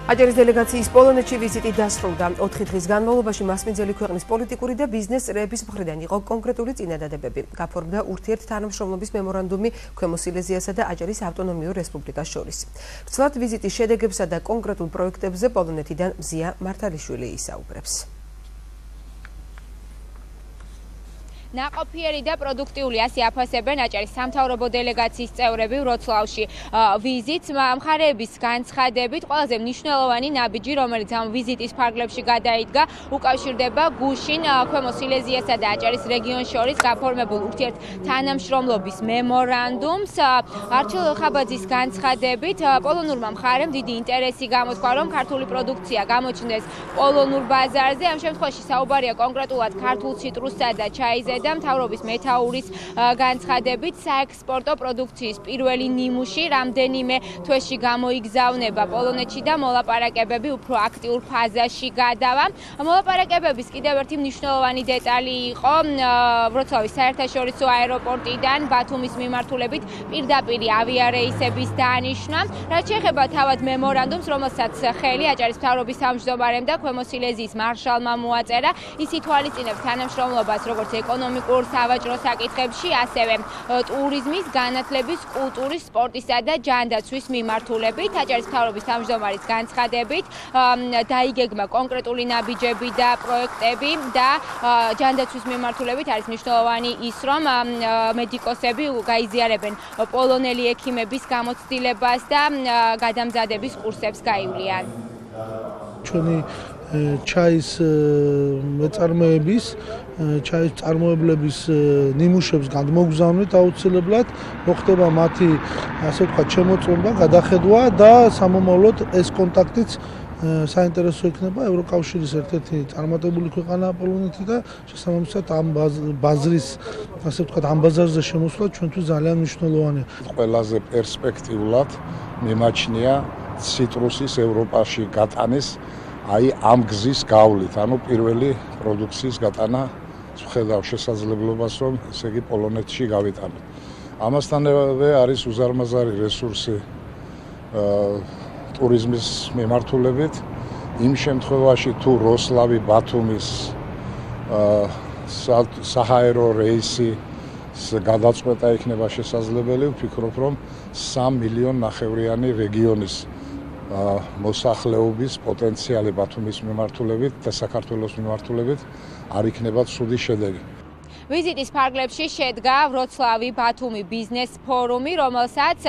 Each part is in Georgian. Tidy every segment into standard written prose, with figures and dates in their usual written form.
აჭარის დელეგაციის პოლონეთში ვიზიტი დასრულდა. 4 დღის განმავლობაში მასპინძელი ქვეყნის პოლიტიკური და ბიზნეს წრეების მხრიდან იყო კონკრეტული წინადადებები. გაფორმდა ურთიერთთანამშრომლობის მემორანდუმი ქვემო სილეზიასა და აჭარის ავტონომიურ რესპუბლიკას შორის. ვრცლად ვიზიტის შედეგებსა და კონკრეტულ პროექტებზე პოლონეთიდან მზია მართალიშვილი ისაუბრებს. ნაყოფიერი და პროდუქტიული ასე აფასებენ აჭარის სამთავრობო დელეგაციის წევრები ვროცლავში. ვიზიტს მხარეების განცხადებით ყველაზე მნიშვნელოვანი ნაბიჯი, რომელიც ამ ვიზიტის ფარგლებში გადაიდგა, უკავშირდება გუშინ ქვემო სილეზიასა და აჭარის რეგიონს შორის გაფორმებულ ურთიერთთანამშრომლობის მემორანდუმს. არჩილ ხაბაძის განცხადებით, პოლონურმა მხარემ დიდი ინტერესი გამოთქვა, რომ ქართული პროდუქცია გამოჩნდეს პოლონურ ბაზარზე. ამ შემთხვევაში საუბარია კონკრეტულად ქართულ ციტრუსსა და ჩაიზე და მთავრობის მეთაურის განცხადებით საექსპორტო პროდუქციის პირველი ნიმუში რამდენიმე თვეში გამოიგზავნება პოლონეთში და მოლაპარაკებები უფრო აქტიურ ფაზაში გადავა. მოლაპარაკებების კიდევ ერთი მნიშვნელოვანი დეტალი იყო ვროცლავის საერთაშორისო აეროპორტიდან ბათუმის მიმართულებით პირდაპირ ავიარეისების დანიშვნა. რაც შეეხება თავად მემორანდუმს, რომელსაც ხელი აჭარის მთავრობის თავმჯდომარემ და ქვემო სილეზიის მარშალმა მოაწერა, ის ითვალისწინებს თანამშრომლობას როგორც ეკონომიკურ სავაჭრო საკითხებში, ასევე ტურიზმის, განათლების, კულტურის, სპორტისა და ჯანდაცვის მიმართულებით. აჭარის მთავრობის თავმჯდომარის განცხადებით დაიგეგმა კონკრეტული ნაბიჯები და პროექტები და ჯანდაცვის მიმართულებით არის მნიშვნელოვანი ის, რომ მედიკოსები გაიზიარებენ პოლონელი ექიმების გამოცდილებას და გადამზადების კურსებს გაივლიან. ჩვენი ჩაის მეწარმეების ჩაის წარმოებლების ნიმუშებს გადმოგზავნით აუცილებლად მოხდება მათი ასე ვთქვათ შემოწმება, გადახედვა და სამომავლოდ ეს კონტაქტიც საინტერესო იქნება ევროკავშირის ერთ-ერთი წარმატებული ქვეყანაა პოლონეთი და შესაბამისად ამ ბაზრის ასე ვთქვათ ამ ბაზარზე შემოსვლა ჩვენთვის ძალიან მნიშვნელოვანია. ყველაზე პერსპექტიულად მიმაჩნია ციტრუსის ევროპაში გატანის აი ამ გზის გავლით, ანუ პირველი პროდუქციის გატანა ხედავ შესაძლებლობას, რომ ესე იგი პოლონეთში გავიტანოთ. ამასთანავე არის უზარმაზარი რესურსი ტურიზმის მიმართულებით. იმ შემთხვევაში თუ როსლავი ბათუმის საჰაერო რეისი გადაწყვეტა იქნება შესაძლებელი, ვფიქრობ, რომ 3 მილიონ ნახევრიანი რეგიონის მოსახლეობის პოტენციალი ბათუმის მიმართულებით და საქართველოს მიმართულებით არ იქნება ცუდი შედეგი. ვიზიტის ფარგლებში შედგა ვროცლავი ბათუმი ბიზნეს ფორუმი, რომელსაც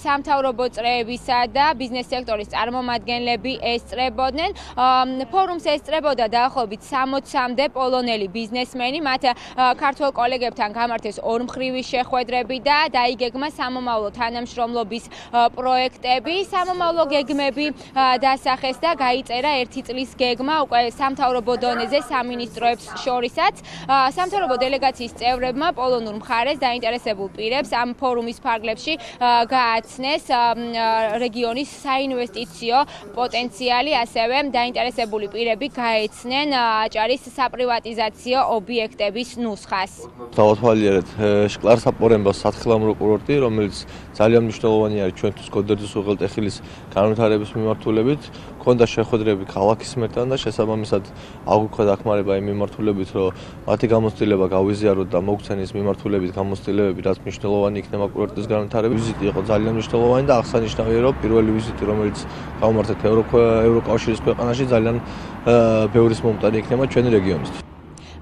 სამთავრობო წრეებისა და ბიზნეს სექტორის წარმომადგენლები ესწრებოდნენ. ფორუმს ესწრებოდა დაახლოებით 60-მდე პოლონელი ბიზნესმენი, მათ ქართველ კოლეგებთან გამართეს ორმხრივი შეხვედრები და დაიგეგმა სამომავლო თანამშრომლობის პროექტები. სამომავლო გეგმები დასახეს და გაიწერა 1 წლის გეგმა უკვე სამთავრობო დონეზე სამინისტროებს შორისაც. სამთავრობო დელეგაციის წევრებმა პოლონურ მხარეს დაინტერესებულ პირებს ამ ფორუმის ფარგლებში გააცნეს რეგიონის საინვესტიციო პოტენციალი, ასევე დაინტერესებული პირები გაეცნენ აჭარის საპრივატიზაციო ობიექტების ნუსხას. დავათვალიერეთ შკლარ-საპორემბოს სათხილამურო კურორტი, რომელიც ძალიან მნიშვნელოვანი არის ჩვენთვის გოდერძის უღელტეხილის განვითარების მიმართულებით. ქონდა შეხვედრები ქალაქის მერთან და შესაბამისად აგვიქვია დახმარება იმ მიმართულებით, რომ მათი გამოცდილება გავიზიაროთ და მოგცენის მიმართულებით გამოცდილებები, რაც მნიშვნელოვანი იქნება კურორტის განვითარების. ვიზიტი იყო ძალიან მნიშვნელოვანი და აღსანიშნავია, რომ პირველი ვიზიტი, რომელიც გავმართეთ ევროკავშირის ქვეყანაში, ძალიან ბევრის მომტანი იქნება ჩვენი რეგიონისთვის.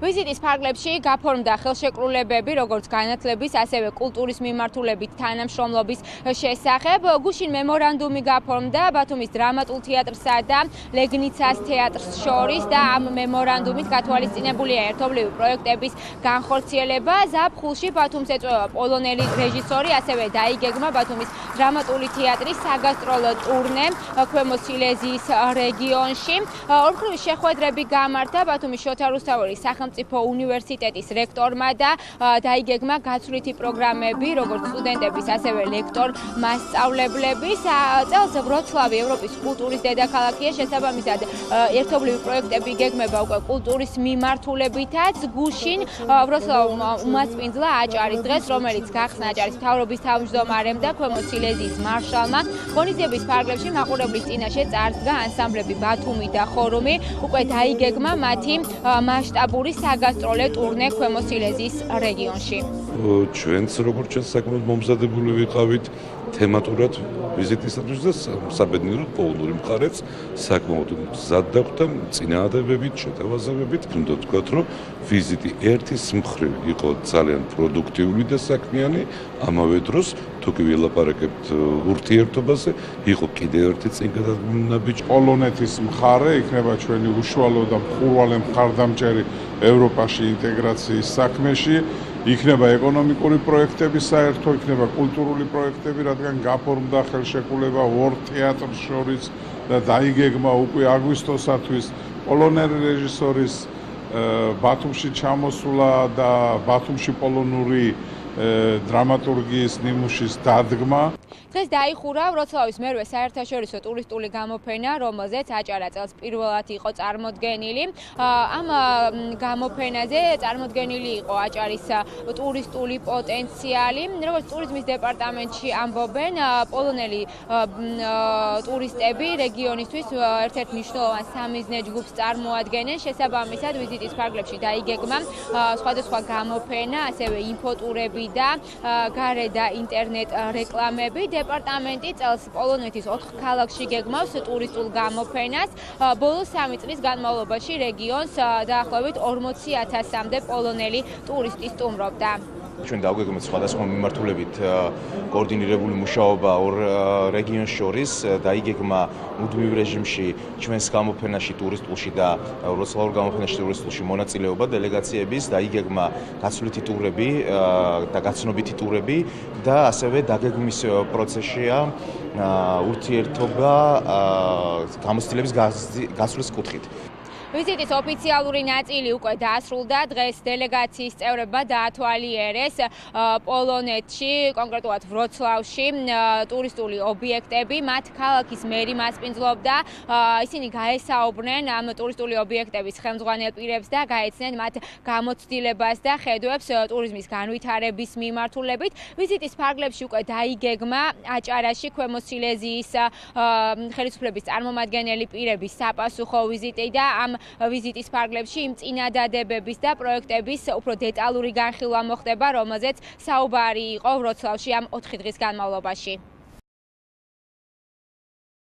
ვიზიტის ფარგლებში გაფორმდა ხელშეკრულებები, როგორც განათლების, ასევე კულტურის მიმართულებით თანამშრომლობის შესახებ. გუშინ მემორანდუმი გაფორმდა ბათუმის დრამატულ თეატრსა და ლეგნიცას თეატრს შორის და ამ მემორანდუმით გათვალისწინებულია ერთობლივი პროექტების განხორციელება. ზაფხულში ბათუმს ეწვევა პოლონელი რეჟისორი, ასევე დაიგეგმა ბათუმის დრამატული თეატრის საგასტროლო ტურნე ქვემო სილეზიის რეგიონში. ორმხრივი შეხვედრები გამართა ბათუმის შოთა რუსთაველის სახელმწიფო სახელმწიფო უნივერსიტეტის რექტორმა და დაიგეგმა გაცვლითი პროგრამები, როგორც სტუდენტების, ასევე ლექტორ მასწავლებლების. წელს ვროცლავი ევროპის კულტურის დედაქალაქია, შესაბამისად ერთობლივი პროექტები იგეგმება უკვე კულტურის მიმართულებითაც. გუშინ ვროცლავმა უმასპინძლა აჭარის დღეს, რომელიც გახსნა აჭარის მთავრობის თავმჯდომარემ და ქვემო სილეზიის მარშალმა. ღონისძიების ფარგლებში მაყურებლის წინაშე წარსდგა ანსამბლები ბათუმი და ხორუმი. უკვე დაიგეგმა მათი მასშტაბური საგასტროლე ტურნე ქვემო სილეზიის რეგიონში. ჩვენც როგორც ჩანს საკმაოდ მომზადებული ვიყავით თემატურად ვიზიტისათვის და საბედნიეროდ პოლონური მხარეც საკმაოდ მზად დახვდა წინააღმდეგობით, შეტევაზებებით. უნდა ვთქვათ, რომ ვიზიტი ერთის მხრივ იყო ძალიან პროდუქტიული და საქმიანი, ამავე დროს თუ კი ვილაპარაკებთ ურთიერთობაზე, იყო კიდევ ერთი წინ გადადგმული ბიჭი. პოლონეთის მხარე იქნება ჩვენი უშუალო და მხურვალე მხარდამჭერი ევროპაში ინტეგრაციის საქმეში. იქნება ეკონომიკური პროექტები საერთო, იქნება კულტურული პროექტები, რადგან გაფორმდა ხელშეკრულება ორ თეატრს შორის და დაიგეგმა უკვე აგვისტოსათვის პოლონელი რეჟისორის ბათუმში ჩამოსვლა და ბათუმში პოლონური დრამატურგიის ნიმუშის დადგმა. დღეს დაიხურა ვროცლავის მერვე საერთაშორისო ტურისტული გამოფენა, რომელზეც აჭარა წელს პირველად იყო წარმოდგენილი. ამ გამოფენაზე წარმოდგენილი იყო აჭარის ტურისტული პოტენციალი. როგორც ტურიზმის დეპარტამენტში ამბობენ, პოლონელი ტურისტები რეგიონისთვის ერთ-ერთ მნიშვნელოვან სამიზნე ჯგუფს წარმოადგენენ. შესაბამისად, ვიზიტის ფარგლებში დაიგეგმა სხვადასხვა გამოფენა, ასევე ინფოტურები და გარე და ინტერნეტ რეკლამები. დეპარტამენტი წელს პოლონეთის 4 ქალაქში გეგმავს ტურისტულ გამოფენას. ბოლო 3 წლის განმავლობაში რეგიონს დაახლოებით 40,000-მდე პოლონელი ტურისტი სტუმრობდა. ჩვენ დავგეგმეთ სხვადასხვა მიმართულებით კოორდინირებული მუშაობა ორ რეგიონს შორის. დაიგეგმა მუდმივ რეჟიმში ჩვენს გამოფენაში ტურისტულში და ვროცლავურ გამოფენაში ტურისტულში მონაწილეობა დელეგაციების. დაიგეგმა გაცვლითი ტურები და გაცნობითი ტურები და ასევე დაგეგმვის პროცესია ურთიერთობა გამოცდილების გასვლის კუთხით. ვიზიტის ოფიციალური ნაწილი უკვე დაასრულდა. დღეს დელეგაციის წევრებმა დაათვალიერეს პოლონეთში, კონკრეტულად ვროცლავში ტურისტული ობიექტები. მათ ქალაქის მერი მასპინძლობდა. ისინი გაესაუბრნენ ამ ტურისტული ობიექტების ხელმძღვანელ პირებს და გაეცნენ მათ გამოცდილებას და ხედვებს ტურიზმის განვითარების მიმართულებით. ვიზიტის ფარგლებში უკვე დაიგეგმა აჭარაში ქვემო სილეზიის ხელისუფლების წარმომადგენელი პირების საპასუხო ვიზიტი და ამ ვიზიტის ფარგლებში იმ წინადადებების და პროექტების უფრო დეტალური განხილვა მოხდება, რომელზეც საუბარი იყო ვროცლავში ამ 4 დღის განმავლობაში.